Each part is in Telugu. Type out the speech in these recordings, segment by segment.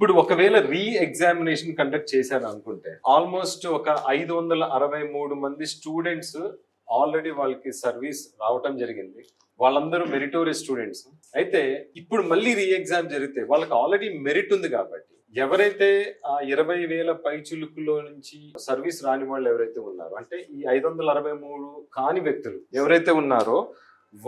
ఇప్పుడు ఒకవేళ రీ ఎగ్జామినేషన్ కండక్ట్ చేశారు అనుకుంటే ఆల్మోస్ట్ ఒక 563 మంది స్టూడెంట్స్ ఆల్రెడీ వాళ్ళకి సర్వీస్ రావటం జరిగింది. వాళ్ళందరూ మెరిటోరియస్ స్టూడెంట్స్. అయితే ఇప్పుడు మళ్ళీ రీ ఎగ్జామ్ జరిగితే వాళ్ళకి ఆల్రెడీ మెరిట్ ఉంది కాబట్టి ఎవరైతే ఆ 20,000 పైచులుకులో నుంచి సర్వీస్ రాని వాళ్ళు ఎవరైతే ఉన్నారో, అంటే ఈ 563 కాని వ్యక్తులు ఎవరైతే ఉన్నారో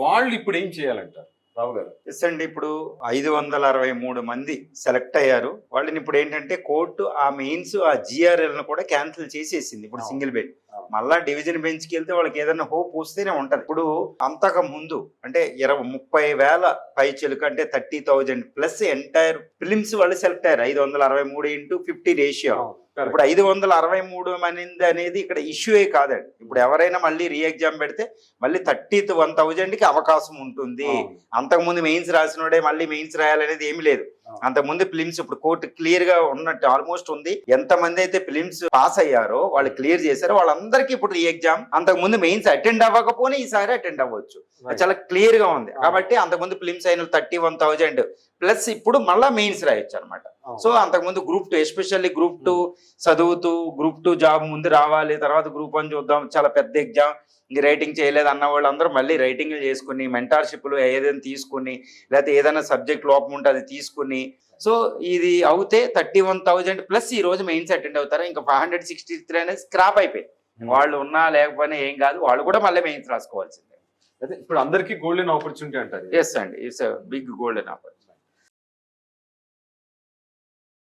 వాళ్ళు ఇప్పుడు ఏం చేయాలంటారు రావు గారు? ఎస్ అండి, ఇప్పుడు 563 మంది సెలెక్ట్ అయ్యారు. వాళ్ళని ఇప్పుడు ఏంటంటే కోర్టు ఆ మెయిన్స్ ఆ జిఆర్ఎల్ ను కూడా క్యాన్సిల్ చేసేసింది. ఇప్పుడు సింగిల్ బెంచ్ మళ్ళా డివిజన్ బెంచ్ కి వెళ్తే వాళ్ళకి ఏదైనా హోప్ వస్తేనే ఉంటది. ఇప్పుడు అంతకు ముందు అంటే 30,000 పైచలుకు అంటే 30,000 ప్లస్ ఎంటైర్ ఫిలిమ్స్ వాళ్ళు సెలెక్ట్ అయ్యారు. 563 × 50 రేషియో. ఇప్పుడు 563 మంది అనేది ఇక్కడ ఇష్యూయే కాదండి. ఇప్పుడు ఎవరైనా మళ్ళీ రీ ఎగ్జామ్ పెడితే మళ్ళీ 30,000 కి అవకాశం ఉంటుంది. అంతకుముందు మెయిన్స్ రాసినోడే మళ్ళీ మెయిన్స్ రాయాలనేది ఏమి లేదు. అంతకుముందు ఫిలిమ్స్ ఇప్పుడు కోర్టు క్లియర్ గా ఉన్నట్టు ఆల్మోస్ట్ ఉంది. ఎంత మంది అయితే ఫిలిమ్స్ పాస్ అయ్యారో వాళ్ళు క్లియర్ చేశారో వాళ్ళందరికీ ఇప్పుడు రీ ఎగ్జామ్. అంతకుముందు మెయిన్స్ అటెండ్ అవ్వకపోతే ఈసారి అటెండ్ అవ్వచ్చు. చాలా క్లియర్ గా ఉంది. కాబట్టి అంతకుముందు ఫిలిమ్స్ అయిన 31,000 ప్లస్ ఇప్పుడు మళ్ళా మెయిన్స్ రాయొచ్చు అనమాట. సో అంతకుముందు గ్రూప్ 2 ఎస్పెషల్లీ గ్రూప్ 2 చదువుతూ గ్రూప్ 2 జాబ్ ముందు రావాలి, తర్వాత గ్రూప్ 1 చూద్దాం, చాలా పెద్ద ఎగ్జామ్, ఇంక రైటింగ్ చేయలేదు అన్న వాళ్ళందరూ మళ్ళీ రైటింగ్లు చేసుకుని మెంటార్షిప్లు ఏదైనా తీసుకుని లేకపోతే ఏదైనా సబ్జెక్ట్ లోపం ఉంటే అది తీసుకుని సో ఇది అవుతే 31,000 ప్లస్ ఈ రోజు మెయిన్స్ అటెండ్ అవుతారు. ఇంకా 563 అనేది స్క్రాప్ అయిపోయింది. వాళ్ళు ఉన్నా లేకపోయినా ఏం కాదు, వాళ్ళు కూడా మళ్ళీ మెయిన్స్ రాసుకోవాల్సిందే. అయితే ఇప్పుడు అందరికీ గోల్డెన్ ఆపర్చునిటీ అంటారు. ఎస్ అండి, ఇట్స్ బిగ్ గోల్డెన్ ఆపర్చునిటీ.